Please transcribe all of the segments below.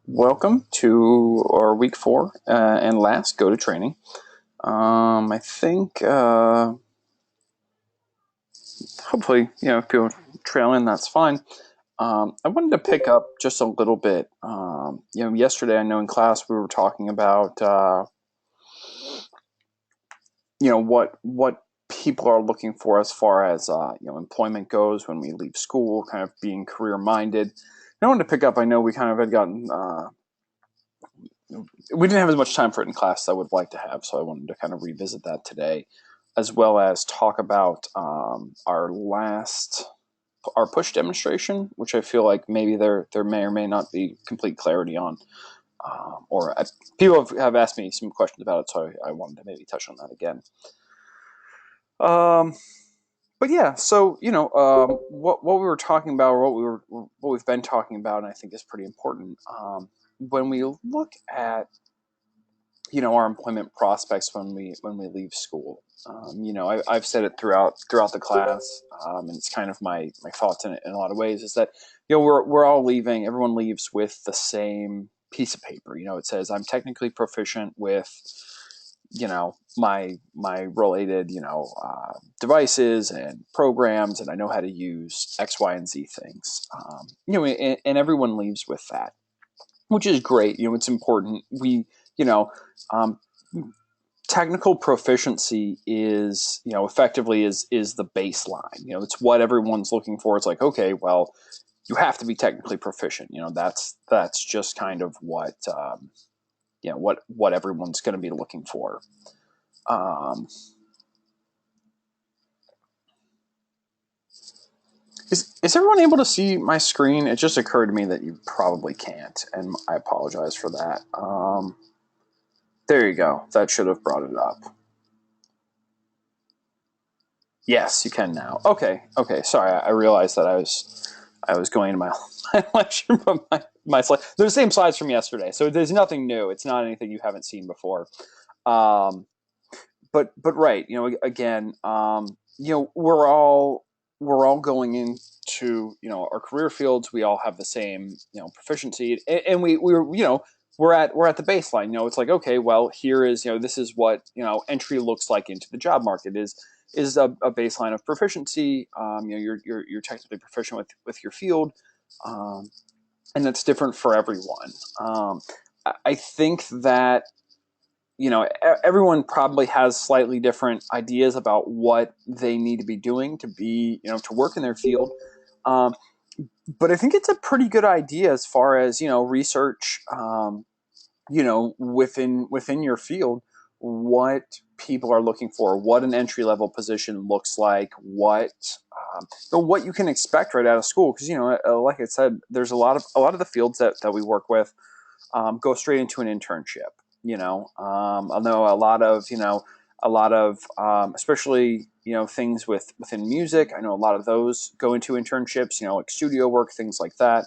Welcome to our week 4 and last go to training. I think hopefully if people trail in, that's fine. I wanted to pick up just a little bit. Yesterday I know in class we were talking about what people are looking for as far as employment goes when we leave school, kind of being career minded. I wanted to pick up. I know we kind of had gotten. We didn't have as much time for it in class as I would like to have, so I wanted to kind of revisit that today, as well as talk about our push demonstration, which I feel like maybe there may or may not be complete clarity on, people have asked me some questions about it, so I wanted to maybe touch on that again. But yeah, so what we were talking about, or what we've been talking about, and I think is pretty important. When we look at our employment prospects when we leave school. I've said it throughout the class, and it's kind of my thoughts in it in a lot of ways. Is that we're all leaving. Everyone leaves with the same piece of paper. It says I'm technically proficient with my related devices and programs, and I know how to use X, Y, and Z things. And everyone leaves with that, which is great. It's important. Um, Technical proficiency is, effectively is the baseline. It's what everyone's looking for. It's like, okay, well, you have to be technically proficient. That's just kind of what everyone's going to be looking for. Is everyone able to see my screen? It just occurred to me that you probably can't, and I apologize for that. There you go. That should have brought it up. Yes, you can now. Okay. Sorry, I realized that I was going to my lecture, but my slide. They're the same slides from yesterday, so there's nothing new. It's not anything you haven't seen before. But right, again, we're all going into our career fields. We all have the same proficiency, and we're at the baseline. It's like, okay, well, here is this is what entry looks like into the job market is a baseline of proficiency. You're technically proficient with your field, and that's different for everyone. I think that everyone probably has slightly different ideas about what they need to be doing to be to work in their field. But I think it's a pretty good idea as far as research. Within your field, what people are looking for, what an entry level position looks like, what you can expect right out of school. Because like I said, there's a lot of the fields that we work with go straight into an internship. I know a lot of especially things within music. I know a lot of those go into internships. Like studio work, things like that.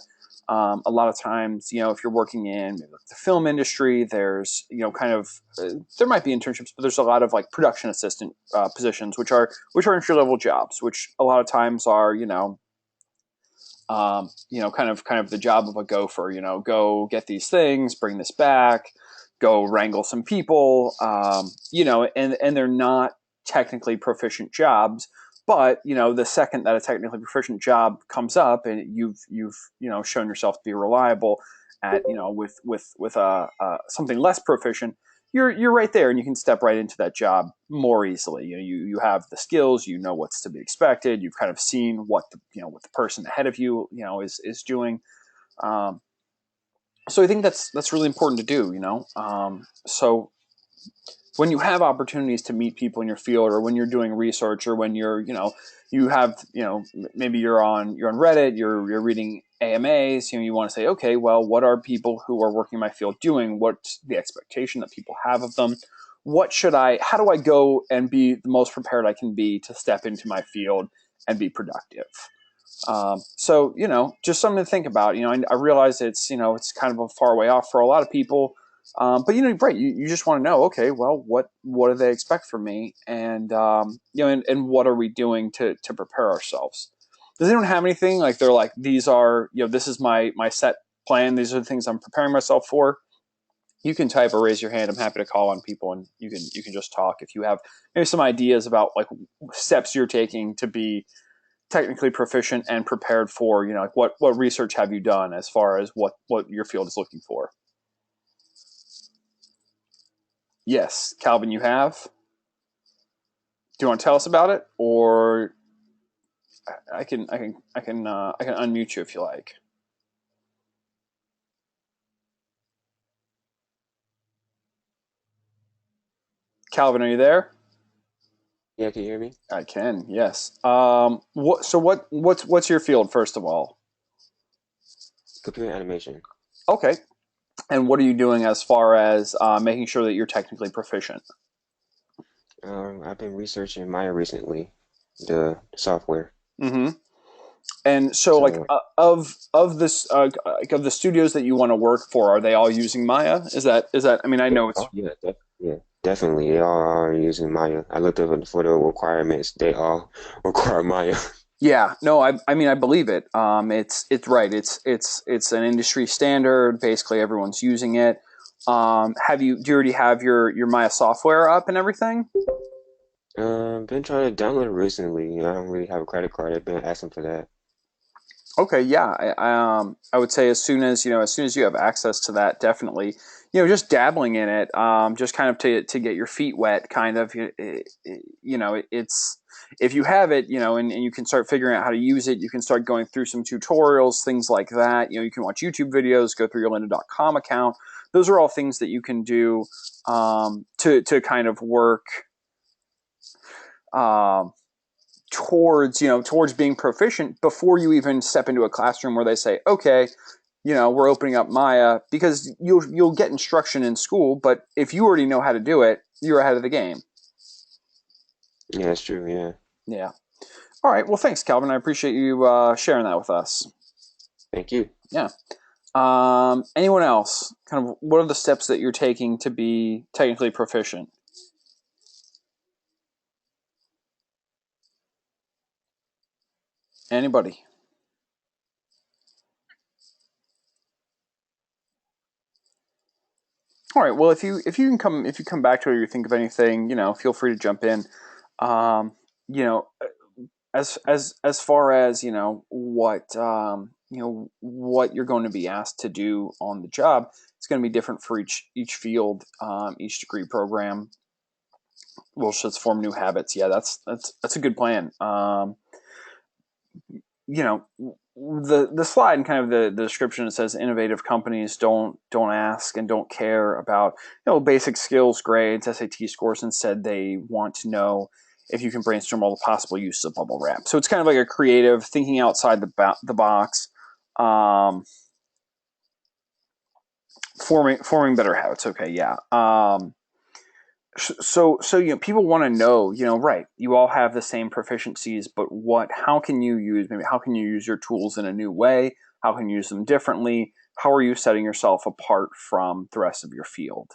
A lot of times, if you're working in the film industry, there's, there might be internships, but there's a lot of like production assistant positions, which are entry level jobs, which a lot of times are, kind of the job of a gopher. Go get these things, bring this back, go wrangle some people, and they're not technically proficient jobs. But the second that a technically proficient job comes up, and you've shown yourself to be reliable at with something less proficient, you're right there, and you can step right into that job more easily. You have the skills, what's to be expected. You've kind of seen what the person ahead of you is doing. So I think that's really important to do. So when you have opportunities to meet people in your field, or when you're doing research, or when you're you have maybe you're on Reddit, you're reading AMAs, you want to say, okay, well, what are people who are working in my field doing? What's the expectation that people have of them? How do I go and be the most prepared I can be to step into my field and be productive? So just something to think about. I realize it's kind of a far way off for a lot of people. But right, you just want to know, okay, well, what do they expect from me, and and what are we doing to prepare ourselves? Does anyone have anything like they're like, these are this is my set plan. These are the things I'm preparing myself for. You can type or raise your hand. I'm happy to call on people, and you can just talk if you have maybe some ideas about like steps you're taking to be technically proficient and prepared for, like what research have you done as far as what your field is looking for. Yes, Calvin, you have. Do you want to tell us about it, or I can unmute you if you like. Calvin, are you there? Yeah, can you hear me? I can. Yes. What's your field first of all? Computer animation. Okay. And what are you doing as far as making sure that you're technically proficient? I've been researching Maya recently, the software. Mm-hmm. And so, like, So, of this, like, of the studios that you want to work for, are they all using Maya? Is that? I mean, I yeah, know it's. oh yeah, yeah, definitely. They all are using Maya. I looked up for the requirements. They all require Maya. Yeah, no, I mean, I believe it. It's right. It's an industry standard. Basically, everyone's using it. Do you already have your Maya software up and everything? Been trying to download it recently. I don't really have a credit card. I've been asking for that. Okay, yeah. I would say as soon as you have access to that, definitely, just dabbling in it, just kind of to get your feet wet, kind of, it's if you have it, and you can start figuring out how to use it, you can start going through some tutorials, things like that. You can watch YouTube videos, go through your lynda.com account. Those are all things that you can do to kind of work. Um, towards being proficient before you even step into a classroom where they say, okay, we're opening up Maya, because you'll get instruction in school, but if you already know how to do it, you're ahead of the game. Yeah, that's true. Yeah. Yeah. All right. Well, thanks, Calvin. I appreciate you sharing that with us. Thank you. Yeah. Anyone else? Kind of, what are the steps that you're taking to be technically proficient? Anybody? All right. Well, if you come back to it or you think of anything, feel free to jump in. Um, you know, as far as what you're going to be asked to do on the job, it's going to be different for each field, each degree program. Will just form new habits. Yeah, that's a good plan. You know the slide and kind of the description, it says innovative companies don't ask and don't care about basic skills, grades, SAT scores. Instead, they want to know if you can brainstorm all the possible uses of bubble wrap. So it's kind of like a creative thinking outside the box, um, forming better habits. Okay, yeah. So people want to know, right, you all have the same proficiencies, but how can you use your tools in a new way? How can you use them differently? How are you setting yourself apart from the rest of your field?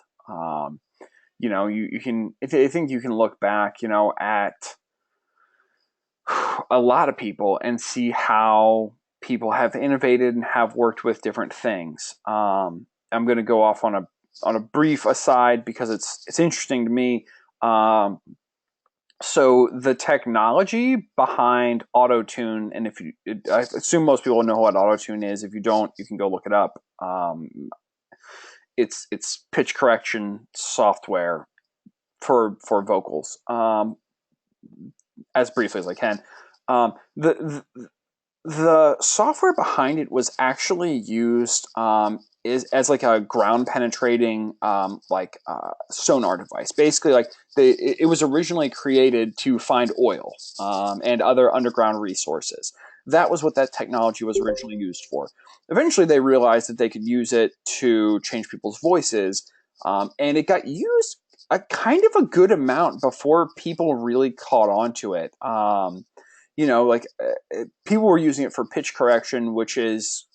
You can, I think you can look back, at a lot of people and see how people have innovated and have worked with different things. I'm going to go off on a brief aside because it's interesting to me. Um, so the technology behind autotune, and I assume most people know what autotune is. If you don't, you can go look it up. It's pitch correction software for vocals. As briefly as I can. The software behind it was actually used as like a ground penetrating sonar device. Basically, like it was originally created to find oil and other underground resources. That was what that technology was originally used for. Eventually, they realized that they could use it to change people's voices, and it got used a kind of a good amount before people really caught on to it. People were using it for pitch correction, which is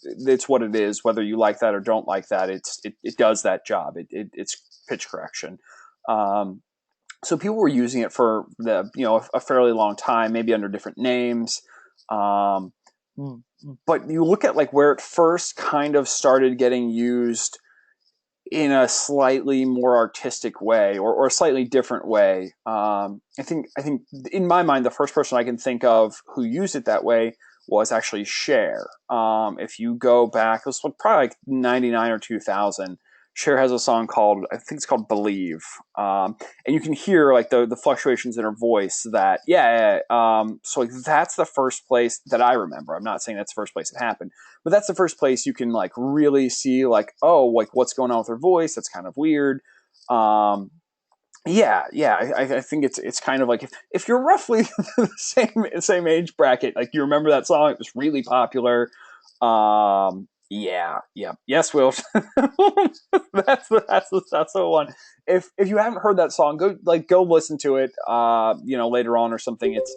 it's what it is. Whether you like that or don't like that, it does that job. It's pitch correction. So people were using it for a fairly long time, maybe under different names. Um, but you look at like where it first kind of started getting used in a slightly more artistic way, or a slightly different way. I think in my mind, the first person I can think of who used it that way was actually Cher. If you go back, it was probably like 99 or 2000. Cher has a song called, I think it's called Believe. And you can hear like the fluctuations in her voice that, so like that's the first place that I remember. I'm not saying that's the first place it happened, but that's the first place you can like really see like, oh, like what's going on with her voice. That's kind of weird. I think it's kind of like if you're roughly the same age bracket, like you remember that song, it was really popular. Yes, Will. That's the one. If you haven't heard that song, go listen to it. Later on or something. It's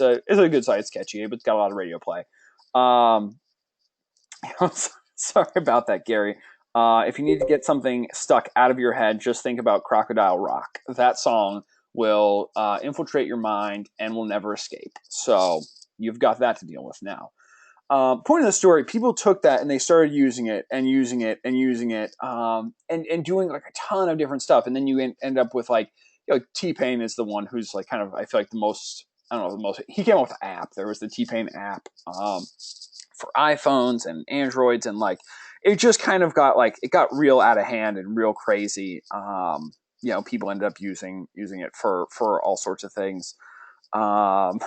a good song. It's catchy, but it's got a lot of radio play. Um, Sorry about that, Gary. If you need to get something stuck out of your head, just think about Crocodile Rock. That song will infiltrate your mind and will never escape. So you've got that to deal with now. Point of the story, people took that and they started using it and using it and using it, and doing like a ton of different stuff. And then you end up with like, T-Pain is the one who's like kind of, I feel like the most, I don't know, the most, he came up with the app. There was the T-Pain app for iPhones and Androids, and like, it just kind of it got real out of hand and real crazy. People ended up using it for all sorts of things. Um,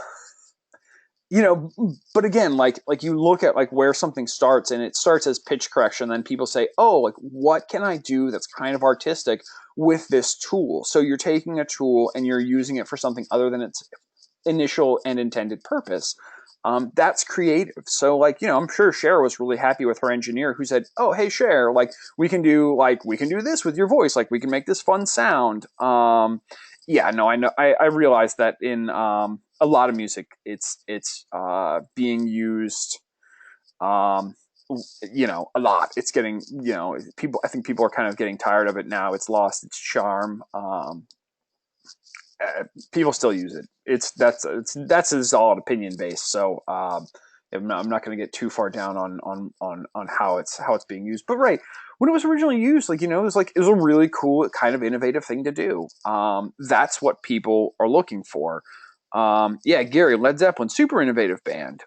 but again, like you look at like where something starts, and it starts as pitch correction, then people say, oh, like what can I do that's kind of artistic with this tool? So you're taking a tool and you're using it for something other than its initial and intended purpose. That's creative. So like, I'm sure Cher was really happy with her engineer who said, oh, hey Cher, like we can do this with your voice, like we can make this fun sound. I know, I realize that in a lot of music, it's being used, a lot. It's getting, people, I think people are kind of getting tired of it now. It's lost its charm. People still use it. That's a solid opinion based. So I'm not going to get too far down on how it's being used. But right, when it was originally used, it was a really cool kind of innovative thing to do. That's what people are looking for. Gary, Led Zeppelin, super innovative band.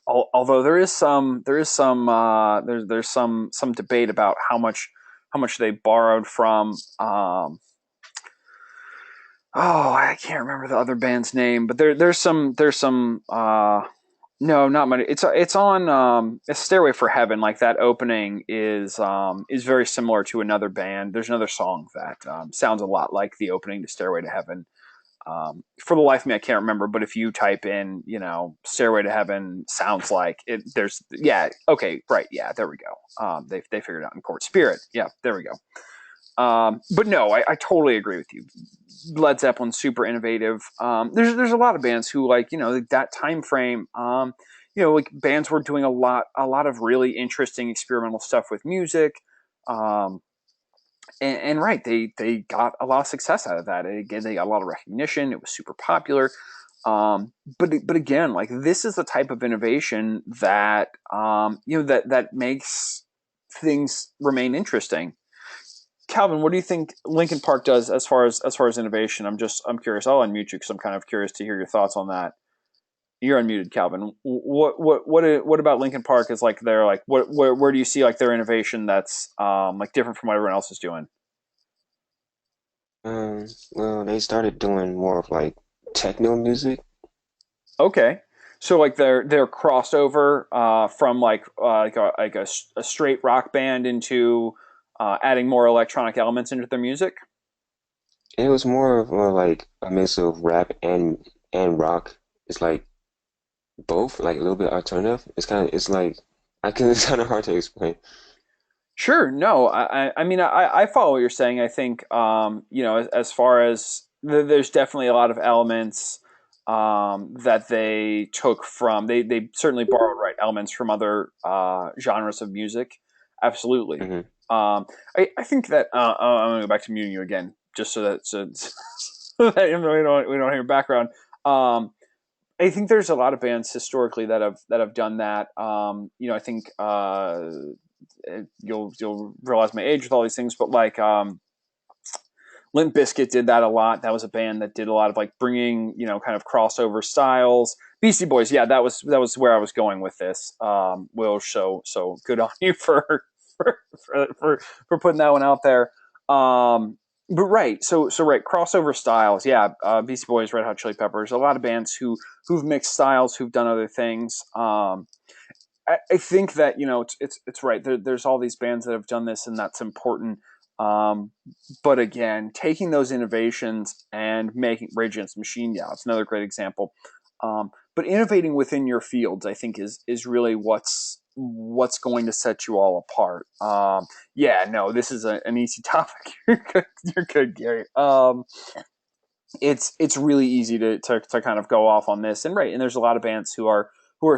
Although there's some debate about how much they borrowed from. I can't remember the other band's name, but there's some no, not much. It's on a Stairway for Heaven. Like that opening is very similar to another band. There's another song that sounds a lot like the opening to Stairway to Heaven. For the life of me, I can't remember. But if you type in, Stairway to Heaven sounds like it. There's okay, right, there we go. They figured it out in Court. Spirit, there we go. But no, I totally agree with you. Led Zeppelin, super innovative. There's a lot of bands who like that time frame. Like bands were doing a lot of really interesting experimental stuff with music. And right, they got a lot of success out of that. And again, they got a lot of recognition. It was super popular. But again, like this is the type of innovation that that makes things remain interesting. Calvin, what do you think Linkin Park does as far as innovation? I'm curious. I'll unmute you because I'm kind of curious to hear your thoughts on that. You're unmuted, Calvin. What about Linkin Park is like they're like where do you see like their innovation that's like different from what everyone else is doing? Well, they started doing more of like techno music. Okay, so like they're crossed over from a straight rock band into adding more electronic elements into their music. It was more of like a mix of rap and rock. It's like both, like a little bit alternative. It's like it's kind of hard to explain. Sure. No, I mean, I follow what you're saying. I think, as far as there's definitely a lot of elements that they took from, they certainly borrowed right elements from other genres of music. Absolutely. Hmm. I think that I'm gonna go back to muting you again, just so that we don't hear background. Um, I think there's a lot of bands historically that have done that. I think you'll realize my age with all these things, but like Limp Bizkit did that a lot. That was a band that did a lot of like bringing, kind of crossover styles. Beastie Boys, yeah, that was where I was going with this. Will, so good on you for putting that one out there. But right, so right, crossover styles, yeah. Beastie Boys, Red Hot Chili Peppers, a lot of bands who've mixed styles, who've done other things. I think that it's right. There's all these bands that have done this, and that's important. Um, but again, taking those innovations and making Rage Against the Machine, yeah, it's another great example. But innovating within your fields, I think, is really what's going to set you all apart. Yeah, no, this is an easy topic. You're good, Gary. It's really easy to kind of go off on this, and right, and there's a lot of bands who are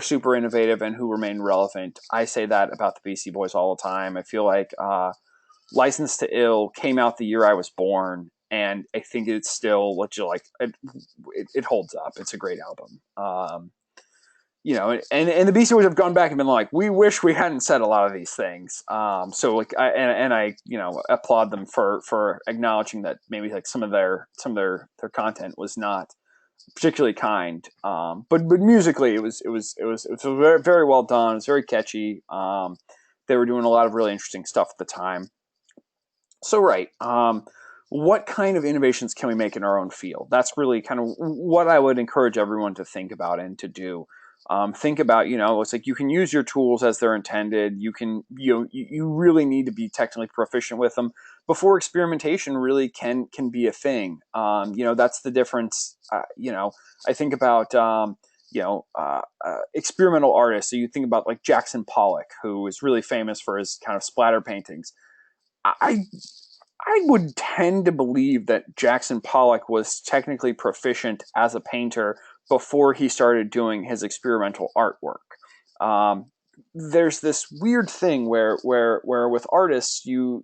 super innovative and who remain relevant. I say that about the Beastie Boys all the time. I feel like License to Ill came out the year I was born, and I think it's still like it holds up. It's a great album. And the Beastie Boys have gone back and been like, we wish we hadn't said a lot of these things. So like, I applaud them for acknowledging that maybe like some of their content was not particularly kind. But musically, it was very, very well done. It was very catchy. They were doing a lot of really interesting stuff at the time. So right, what kind of innovations can we make in our own field? That's really kind of what I would encourage everyone to think about and to do. Think about, it's like you can use your tools as they're intended. You can, you really need to be technically proficient with them before experimentation really can be a thing. That's the difference. I think about, experimental artists. So you think about like Jackson Pollock, who is really famous for his kind of splatter paintings. I I would tend to believe that Jackson Pollock was technically proficient as a painter before he started doing his experimental artwork. Um, there's this weird thing where with artists you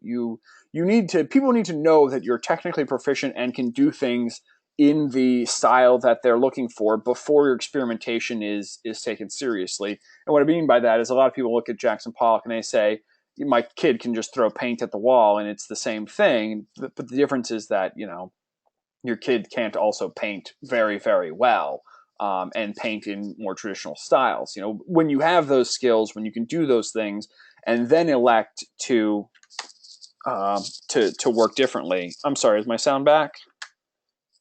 need to people need to know that you're technically proficient and can do things in the style that they're looking for before your experimentation is taken seriously. And what I mean by that is a lot of people look at Jackson Pollock and they say, my kid can just throw paint at the wall and it's the same thing. But the difference is that, your kid can't also paint very, very well, and paint in more traditional styles. When you have those skills, when you can do those things, and then elect to work differently. I'm sorry, is my sound back?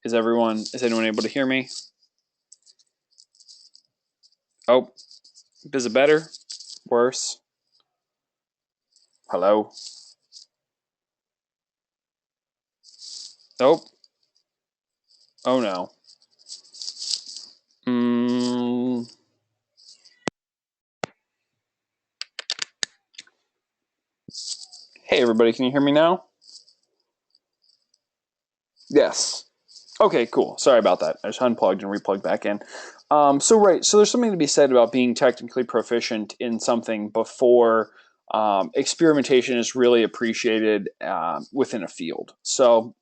Is anyone able to hear me? Oh, is it better? Worse? Hello? Nope. Oh no. Mm. Hey everybody, can you hear me now? Yes. Okay, cool. Sorry about that. I just unplugged and replugged back in. So there's something to be said about being technically proficient in something before experimentation is really appreciated within a field. So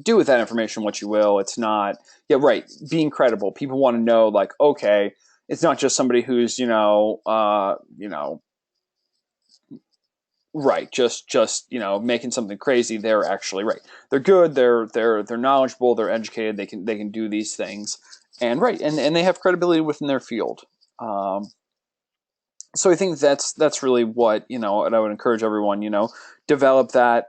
do with that information what you will. It's not, yeah, right. Being credible. People want to know, like, okay, it's not just somebody who's, right, just making something crazy. They're actually right. They're good. They're knowledgeable. They're educated. They can do these things, and right, and they have credibility within their field. Um, so I think that's really what what I would encourage everyone. Develop that.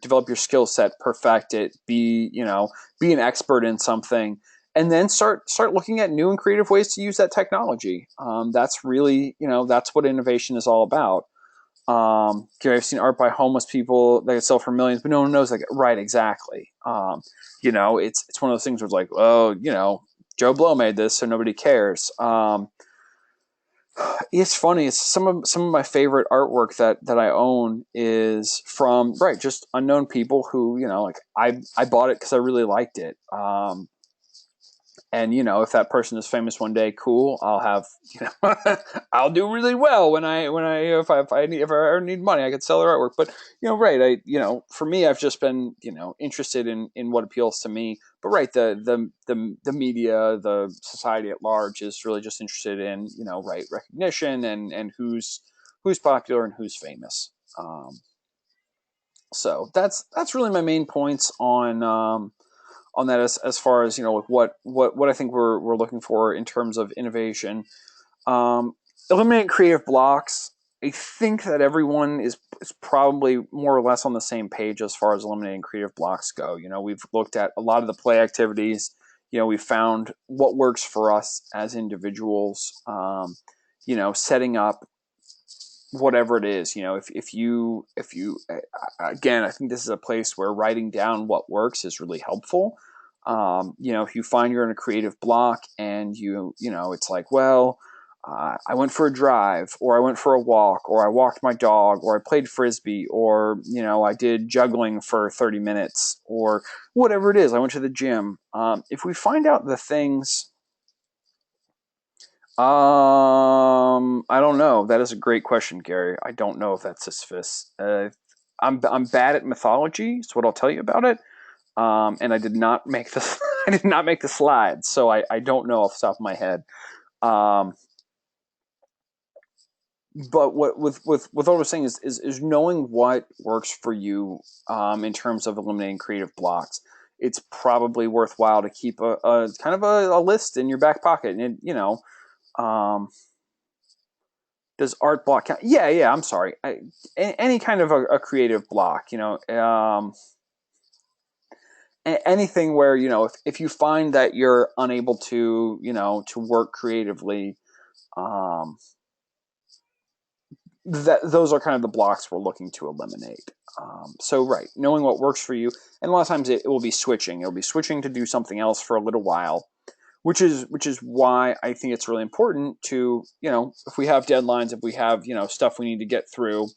Develop your skill set, perfect it. Be an expert in something, and then start looking at new and creative ways to use that technology. That's really that's what innovation is all about. I've seen art by homeless people that could sell for millions, but no one knows, like, right, exactly. It's one of those things where it's like, oh, Joe Blow made this, so nobody cares. It's funny. It's some of my favorite artwork that I own is from, right, just unknown people who like I bought it because I really liked it. And if that person is famous one day, cool. I'll have I'll do really well when I if I ever need money, I could sell their artwork. But right, for me, I've just been interested in what appeals to me. But right, the media, the society at large is really just interested in right, recognition and who's popular and who's famous. So that's really my main points on that as far as what I think we're looking for in terms of innovation. Um, Eliminate creative blocks. I think that everyone is probably more or less on the same page as far as eliminating creative blocks go. We've looked at a lot of the play activities. We've found what works for us as individuals. Setting up whatever it is. If you again, I think this is a place where writing down what works is really helpful. If you find you're in a creative block and it's like, well, I went for a drive, or I went for a walk, or I walked my dog, or I played frisbee, or I did juggling for 30 minutes, or whatever it is. I went to the gym. If we find out the things, I don't know. That is a great question, Gary. I don't know if that's Sisyphus. I'm bad at mythology, so what I'll tell you about it. And I did not make this. I did not make the slides, so I don't know off the top of my head. But what with what I was saying is knowing what works for you in terms of eliminating creative blocks. It's probably worthwhile to keep a kind of a list in your back pocket, and um, does art block count? Yeah, yeah. I'm sorry. Any kind of a creative block, anything where if you find that you're unable to work creatively, um, that those are kind of the blocks we're looking to eliminate. So right, knowing what works for you, and a lot of times it will be switching. It'll be switching to do something else for a little while, which is why I think it's really important to if we have deadlines, if we have stuff we need to get through,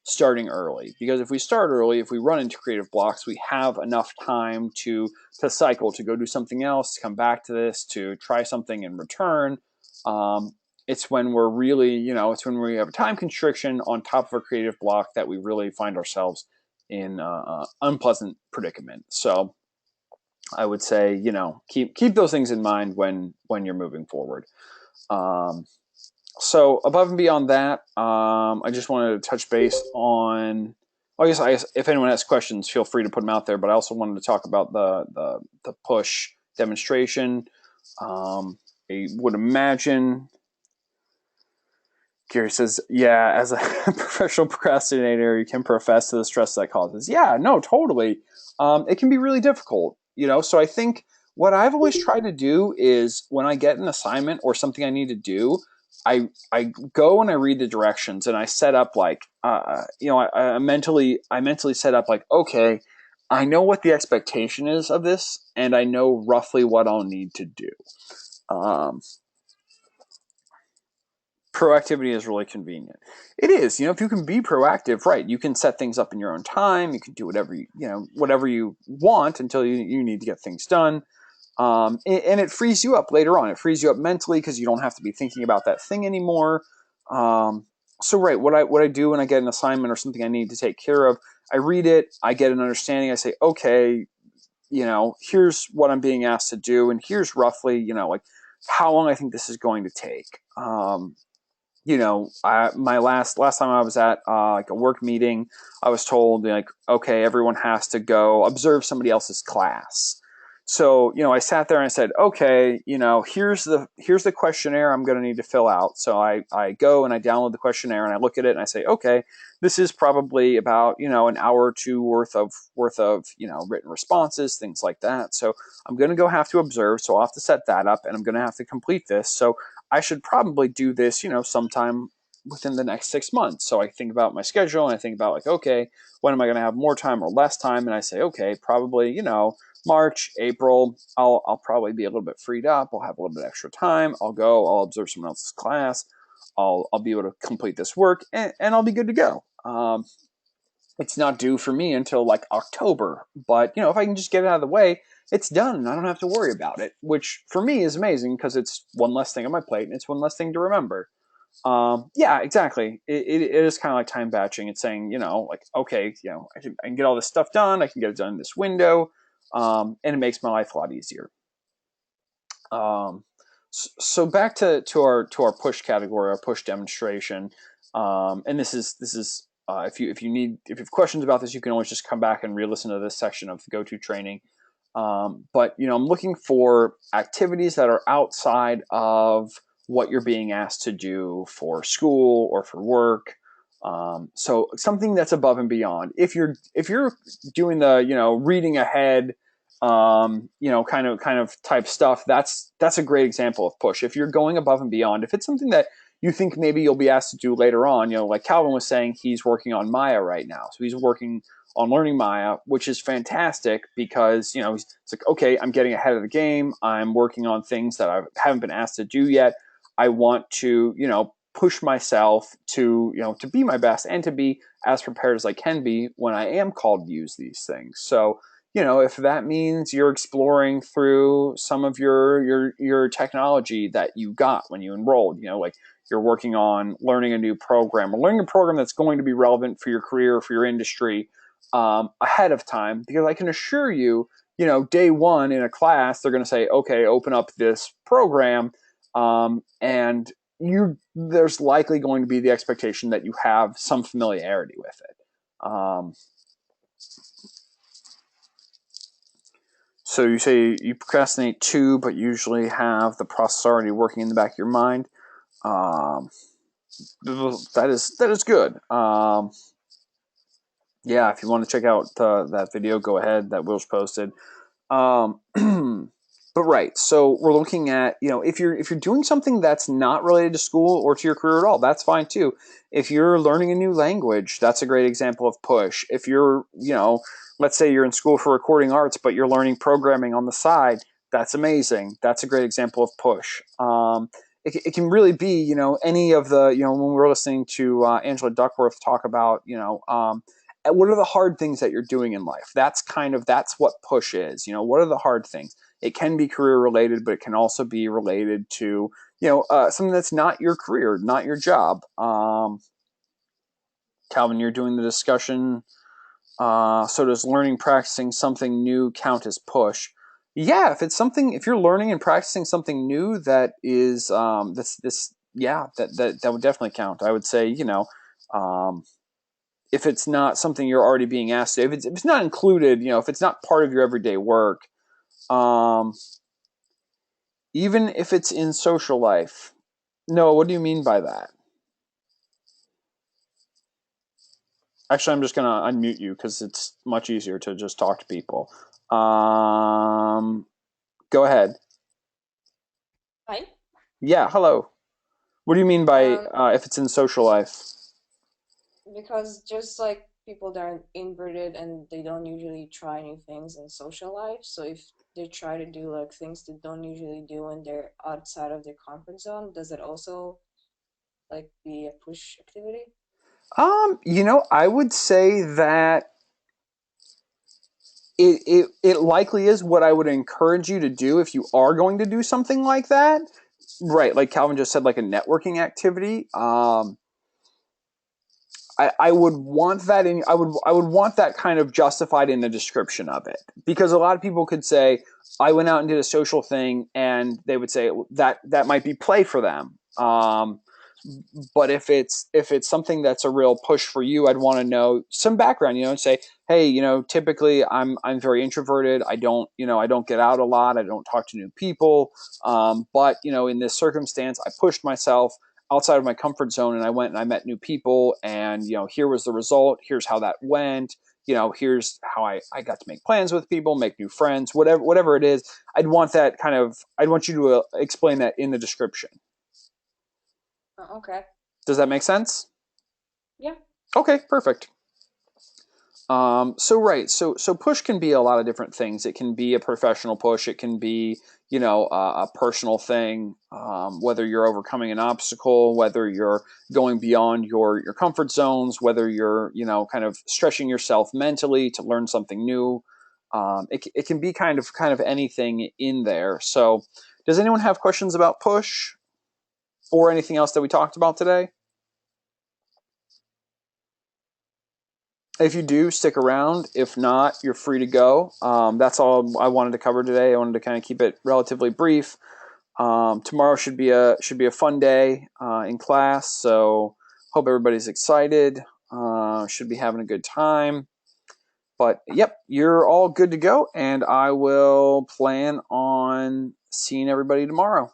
starting early. Because if we start early, if we run into creative blocks, we have enough time to cycle, to go do something else, to come back to this, to try something in return. It's when we're really it's when we have a time constriction on top of a creative block that we really find ourselves in unpleasant predicament. So I would say, keep those things in mind when you're moving forward. Um, so above and beyond that, I just wanted to touch base on. I guess if anyone has questions, feel free to put them out there. But I also wanted to talk about the push demonstration. I would imagine. Gary says, "Yeah, as a professional procrastinator, you can profess to the stress that causes." Yeah, no, totally. It can be really difficult, So I think what I've always tried to do is when I get an assignment or something I need to do, I go and I read the directions and I set up like, I mentally set up like, okay, I know what the expectation is of this, and I know roughly what I'll need to do. Um, Proactivity is really convenient. It is, if you can be proactive, right? You can set things up in your own time. You can do whatever you want until you need to get things done. And it frees you up later on. It frees you up mentally because you don't have to be thinking about that thing anymore. So right, what I do when I get an assignment or something I need to take care of, I read it, I get an understanding. I say, okay, here's what I'm being asked to do, and here's roughly, like how long I think this is going to take. My last time I was at like a work meeting, I was told like, okay, everyone has to go observe somebody else's class. So I sat there and I said, okay, here's the questionnaire I'm going to need to fill out. So I go and I download the questionnaire and I look at it and I say, okay, this is probably about an hour or two worth of written responses, things like that. So I'm going to go have to observe. So I'll have to set that up and I'm going to have to complete this. So I should probably do this, sometime within the next 6 months. So I think about my schedule and I think about like, okay, when am I going to have more time or less time? And I say, okay, probably, March, April, I'll probably be a little bit freed up. I'll have a little bit extra time. I'll observe someone else's class. I'll be able to complete this work and I'll be good to go. It's not due for me until like October, but if I can just get it out of the way, it's done and I don't have to worry about it, which for me is amazing because it's one less thing on my plate and it's one less thing to remember. Yeah, exactly. It is kind of like time batching. It's saying, like, okay, I can get all this stuff done. I can get it done in this window. And it makes my life a lot easier. Um, so back to our push category, our push demonstration. And this is if you have questions about this, you can always just come back and re-listen to this section of the go-to training. But I'm looking for activities that are outside of what you're being asked to do for school or for work. So something that's above and beyond. If you're doing the reading ahead, kind of type stuff, that's a great example of push. If you're going above and beyond, if it's something that you think maybe you'll be asked to do later on, like Calvin was saying, he's working on Maya right now, so he's working on learning Maya, which is fantastic because it's like, okay, I'm getting ahead of the game. I'm working on things that I haven't been asked to do yet. I want to push myself to be my best and to be as prepared as I can be when I am called to use these things. So if that means you're exploring through some of your technology that you got when you enrolled, like you're working on learning a new program or learning a program that's going to be relevant for your career, for your industry, ahead of time, because I can assure you, day one in a class, they're going to say, okay, open up this program, and there's likely going to be the expectation that you have some familiarity with it. So you say you procrastinate too, but usually have the process already working in the back of your mind. Um, that is good. Yeah, if you want to check out that video, go ahead. That Will's posted. Um, but right, so we're looking at if you're doing something that's not related to school or to your career at all, that's fine too. If you're learning a new language, that's a great example of push. If you're let's say you're in school for recording arts, but you're learning programming on the side, that's amazing. That's a great example of push. It can really be any of the when we were listening to Angela Duckworth talk about what are the hard things that you're doing in life. That's what push is. What are the hard things? It can be career related, but it can also be related to something that's not your career, not your job. Calvin, you're doing the discussion. So does learning, practicing something new count as push? Yeah, if you're learning and practicing something new that is that would definitely count. I would say um, if it's not something you're already being asked to, if it's not included, if it's not part of your everyday work, um, even if it's in social life. No, what do you mean by that? Actually, I'm just going to unmute you because it's much easier to just talk to people. Go ahead. Hi. Yeah, hello. What do you mean by Um, if it's in social life? because just like people that are introverted and they don't usually try new things in social life, so if they try to do like things they don't usually do when they're outside of their comfort zone, does it also like be a push activity? I would say that it likely is what I would encourage you to do if you are going to do something like that. Right, like Calvin just said, like a networking activity. I would want that I would want that kind of justified in the description of it, because a lot of people could say I went out and did a social thing, and they would say that might be play for them. But if it's something that's a real push for you, I'd want to know some background, and say, hey, typically I'm very introverted. I don't get out a lot. I don't talk to new people. But in this circumstance, I pushed myself outside of my comfort zone, and I went and I met new people, and here was the result. Here's how that went. Here's how I got to make plans with people, make new friends, whatever it is. I'd want you to explain that in the description. Oh, okay. Does that make sense? Yeah. Okay, perfect. So push can be a lot of different things. It can be a professional push. It can be a personal thing. Whether you're overcoming an obstacle, whether you're going beyond your comfort zones, whether you're kind of stretching yourself mentally to learn something new. It can be kind of anything in there. So does anyone have questions about push or anything else that we talked about today? If you do, stick around. If not, you're free to go. That's all I wanted to cover today. I wanted to kind of keep it relatively brief. Tomorrow should be a fun day in class. So hope everybody's excited. Should be having a good time. But yep, you're all good to go, and I will plan on seeing everybody tomorrow.